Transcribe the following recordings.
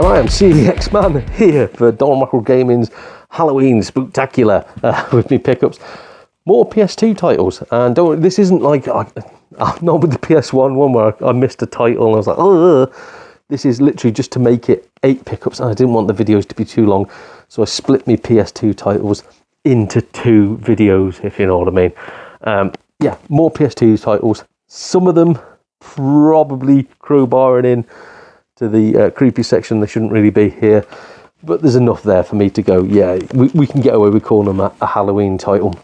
and I am CeX Man here for Donald Mackerel Gaming's Halloween Spooktacular with me pickups. More PS2 titles, and don't worry, this isn't like not with the PS1 one where I missed a title and I was like, oh. This is literally just to make it 8 pickups, and I didn't want the videos to be too long, so I split my PS2 titles into 2 videos, if you know what I mean. Yeah, more PS2 titles. Some of them probably crowbarring in to the creepy section. They shouldn't really be here, but there's enough there for me to go, yeah, we can get away with calling them a Halloween title.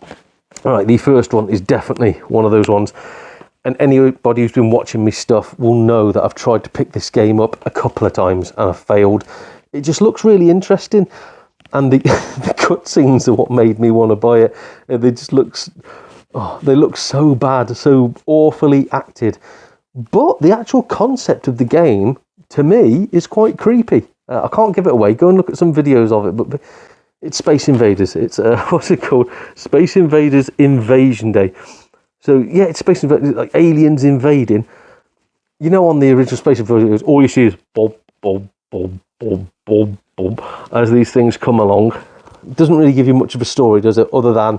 All right, the first one is definitely one of those ones, and anybody who's been watching me stuff will know that I've tried to pick this game up a couple of times and I've failed. It just looks really interesting, and the the cutscenes are what made me want to buy it. They just they look so bad, so awfully acted. But the actual concept of the game, to me, is quite creepy. I can't give it away. Go and look at some videos of it. But it's Space Invaders. It's, what's it called? Space Invaders Invasion Day. So, yeah, it's Space Invaders, like aliens invading. You know, on the original Space Invaders, all you see is bob, bob, bob, bob, bob, bob, as these things come along. It doesn't really give you much of a story, does it? Other than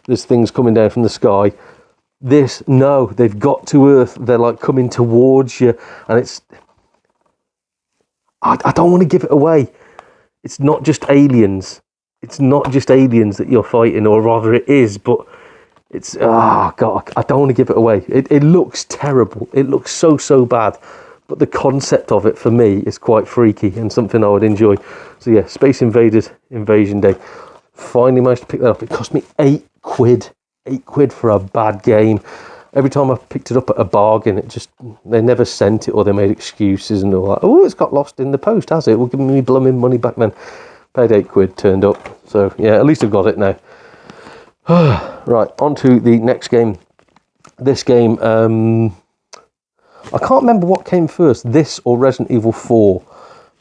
there's things coming down from the sky. This, no, they've got to Earth. They're like coming towards you, and it's. I don't want to give it away. It's not just aliens. It's not just aliens that you're fighting, or rather, it is. But it's God, I don't want to give it away. It looks terrible. It looks so bad. But the concept of it for me is quite freaky and something I would enjoy. So yeah, Space Invaders Invasion Day. Finally managed to pick that up. It cost me £8. £8 for a bad game. Every time I picked it up at a bargain, they never sent it, or they made excuses and all that. Oh, it's got lost in the post, has it? Well, give me blooming money back then. Paid £8, turned up. So yeah, at least I've got it now. Right, on to the next game. This game, I can't remember what came first, this or Resident Evil 4,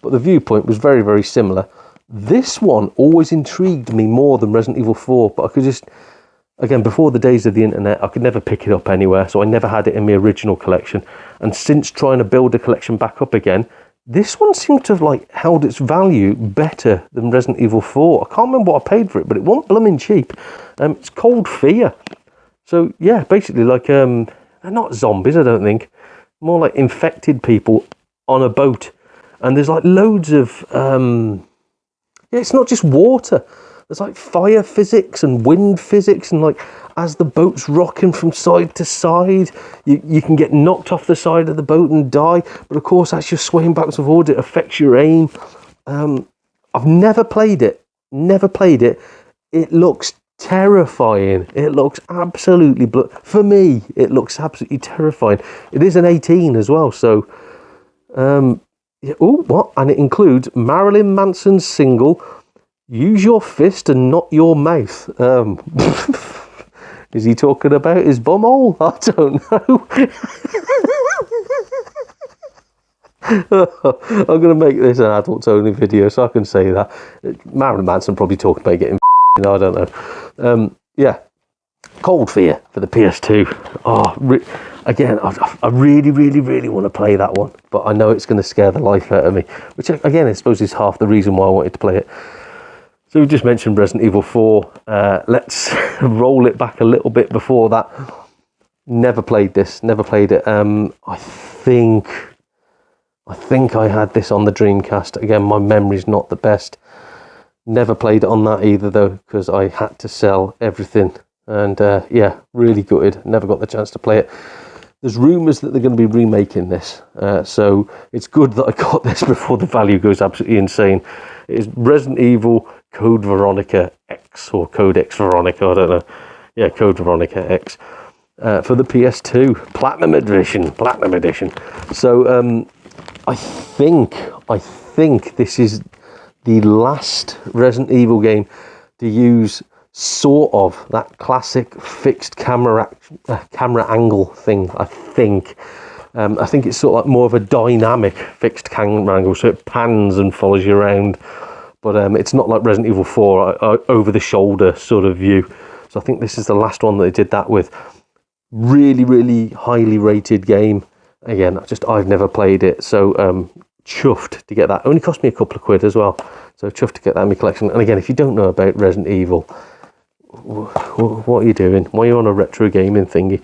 but the viewpoint was very similar. This one always intrigued me more than Resident Evil 4, but I could just, again, before the days of the internet, I could never pick it up anywhere, so I never had it in my original collection. And since trying to build a collection back up again, this one seemed to have like held its value better than Resident Evil 4. I can't remember what I paid for it, but it wasn't blooming cheap. It's Cold Fear. So yeah, basically like they're not zombies, I don't think. More like infected people on a boat, and there's like loads of yeah, it's not just water. There's like fire physics and wind physics, and like as the boat's rocking from side to side, you can get knocked off the side of the boat and die. But of course, as you're swaying backwards and forwards, it affects your aim. I've never played it. It looks terrifying. It looks absolutely for me. It looks absolutely terrifying. It is an 18 as well, so yeah, oh, what? And it includes Marilyn Manson's single, Use Your Fist and Not Your Mouth. Is he talking about his bumhole? I don't know. I'm going to make this an adults-only video, so I can say that. Marilyn Manson probably talking about getting I don't know. Yeah, Cold Fear for the PS2. Oh, again, I really want to play that one, but I know it's going to scare the life out of me, which again I suppose is half the reason why I wanted to play it. So we just mentioned Resident Evil 4. Let's roll it back a little bit before that. Never played this, never played it. I think I had this on the Dreamcast. Again, my memory's not the best. Never played it on that either though, because I had to sell everything. And yeah, really gutted. Never got the chance to play it. There's rumours that they're going to be remaking this. So it's good that I got this before the value goes absolutely insane. It is Resident Evil Code Veronica X, or Codex Veronica, I don't know. Yeah, Code Veronica X. For the PS2. Platinum Edition. So I think this is the last Resident Evil game to use sort of that classic fixed camera angle thing. I think it's sort of like more of a dynamic fixed camera angle, so it pans and follows you around. But it's not like Resident Evil 4 over the shoulder sort of view. So I think this is the last one that they did that with. Really highly rated game. Again, I've never played it, so chuffed to get that. Only cost me a couple of quid as well, so chuffed to get that in my collection. And again, if you don't know about Resident Evil, what are you doing? Why are you on a retro gaming thingy?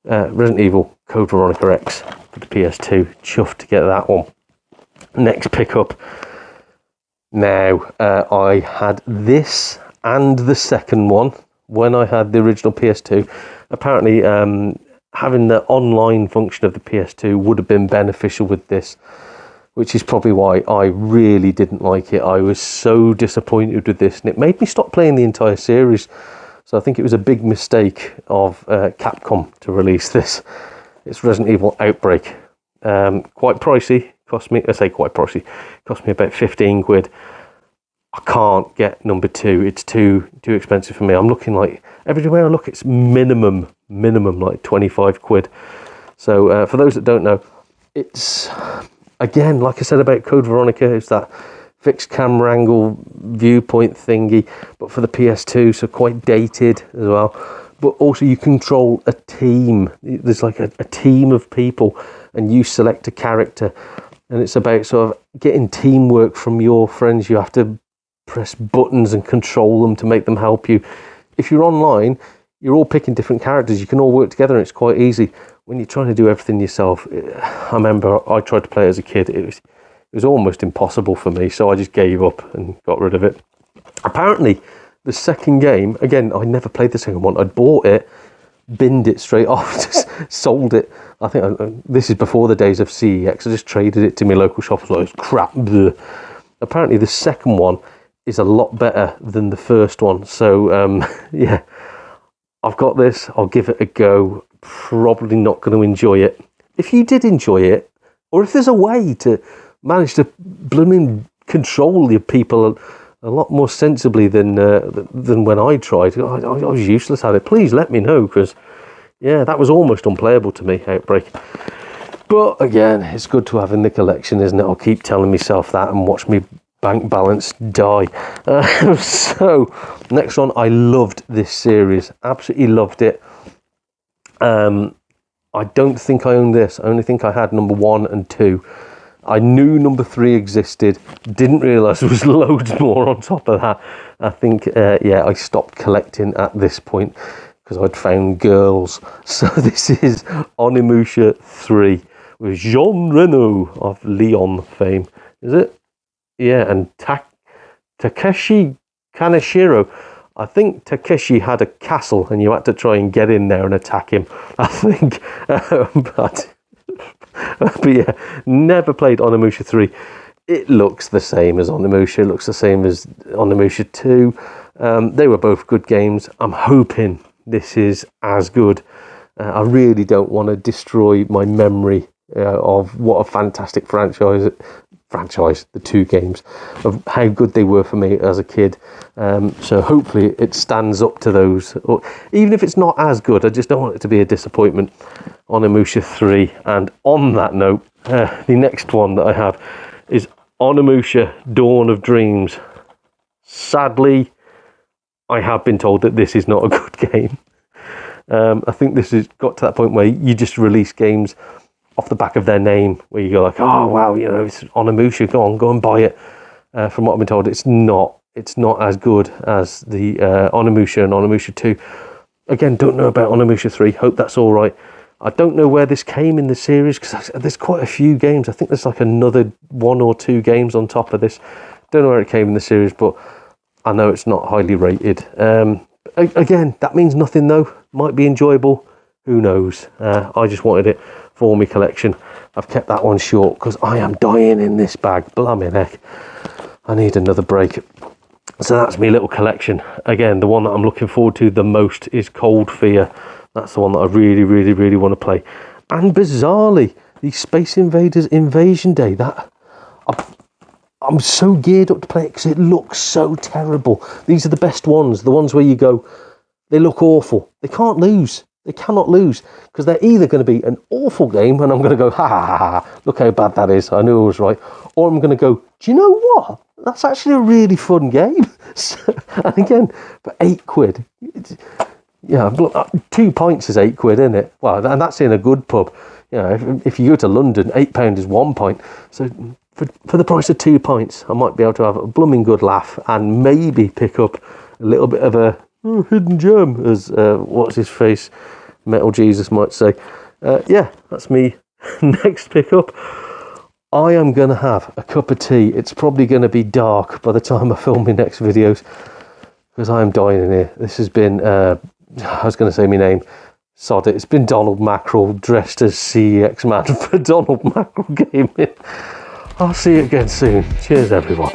Resident Evil Code Veronica X for the PS2, chuffed to get that one. Next pickup. Now, I had this and the second one when I had the original PS2. Apparently, having the online function of the PS2 would have been beneficial with this, which is probably why I really didn't like it. I was so disappointed with this, and it made me stop playing the entire series. So I think it was a big mistake of Capcom to release this. It's Resident Evil Outbreak. Quite pricey. Cost me about 15 quid. I can't get number 2. It's too expensive for me. I'm looking like, everywhere I look, it's minimum like 25 quid. So for those that don't know, it's, again, like I said about Code Veronica, it's that fixed camera angle viewpoint thingy, but for the PS2, so quite dated as well. But also you control a team. There's like a team of people, and you select a character, and it's about sort of getting teamwork from your friends. You have to press buttons and control them to make them help you. If you're online, you're all picking different characters. You can all work together, and it's quite easy. When you're trying to do everything yourself, I remember I tried to play as a kid. It was almost impossible for me, so I just gave up and got rid of it. Apparently, the second game, again, I never played the second one. I bought it, binned it straight off, just sold it. I think this is before the days of CEX. I just traded it to my local shop. I was like, crap. Bleh. Apparently, the second one is a lot better than the first one. So, yeah, I've got this. I'll give it a go. Probably not going to enjoy it. If you did enjoy it, or if there's a way to manage to blooming control your people a lot more sensibly than when I tried. I was useless at it. Please let me know, because yeah, that was almost unplayable to me, Outbreak. But again, it's good to have in the collection, isn't it? I'll keep telling myself that and watch me bank balance die. So next one, I loved this series, absolutely loved it. I don't think I own this. I only think I had number 1 and 2. I knew number 3 existed, didn't realise there was loads more on top of that. I think, yeah, I stopped collecting at this point because I'd found girls. So this is Onimusha III with Jean Reno of Leon fame. Is it? Yeah, and Takeshi Kaneshiro. I think Takeshi had a castle and you had to try and get in there and attack him, I think. But yeah, never played Onimusha 3. It looks the same as Onimusha. It looks the same as Onimusha 2. They were both good games. I'm hoping this is as good. I really don't want to destroy my memory of what a fantastic franchise, the 2 games, of how good they were for me as a kid. So hopefully it stands up to those. Or even if it's not as good, I just don't want it to be a disappointment. Onimusha 3. And on that note, the next one that I have is Onimusha Dawn of Dreams. Sadly, I have been told that this is not a good game. I think this has got to that point where you just release games off the back of their name, where you go like, oh wow, you know, it's Onimusha, go and buy it. From what I've been told, it's not as good as the Onimusha and Onimusha 2. Again, don't know about Onimusha 3. Hope that's all right. I don't know where this came in the series, because there's quite a few games. I think there's like another 1 or 2 games on top of this. Don't know where it came in the series, but I know it's not highly rated. Again, that means nothing though. Might be enjoyable. Who knows? I just wanted it for my collection. I've kept that one short because I am dying in this bag. Blimey heck. I need another break. So that's my little collection. Again, the one that I'm looking forward to the most is Cold Fear. That's the one that I really, really, really want to play. And bizarrely, the Space Invaders Invasion Day. That I'm so geared up to play it because it looks so terrible. These are the best ones. The ones where you go, they look awful. They can't lose. They cannot lose, because they're either going to be an awful game and I'm going to go, ha, ha, ha, ha, look how bad that is, I knew I was right. Or I'm going to go, do you know what? That's actually a really fun game. So, and again, for 8 quid, yeah, 2 pints is 8 quid, isn't it? Well, and that's in a good pub. You know, if you go to London, £8 is 1 pint. So for the price of 2 pints, I might be able to have a blooming good laugh and maybe pick up a little bit of a hidden gem, as what's his face, Metal Jesus might say. Yeah, that's me. Next pickup, I am going to have a cup of tea. It's probably going to be dark by the time I film my next videos, because I am dying in here. This has been, I was going to say my name, sod it. It's been Donald Mackerel dressed as CeX Man for Donald Mackerel Gaming. I'll see you again soon. Cheers, everyone.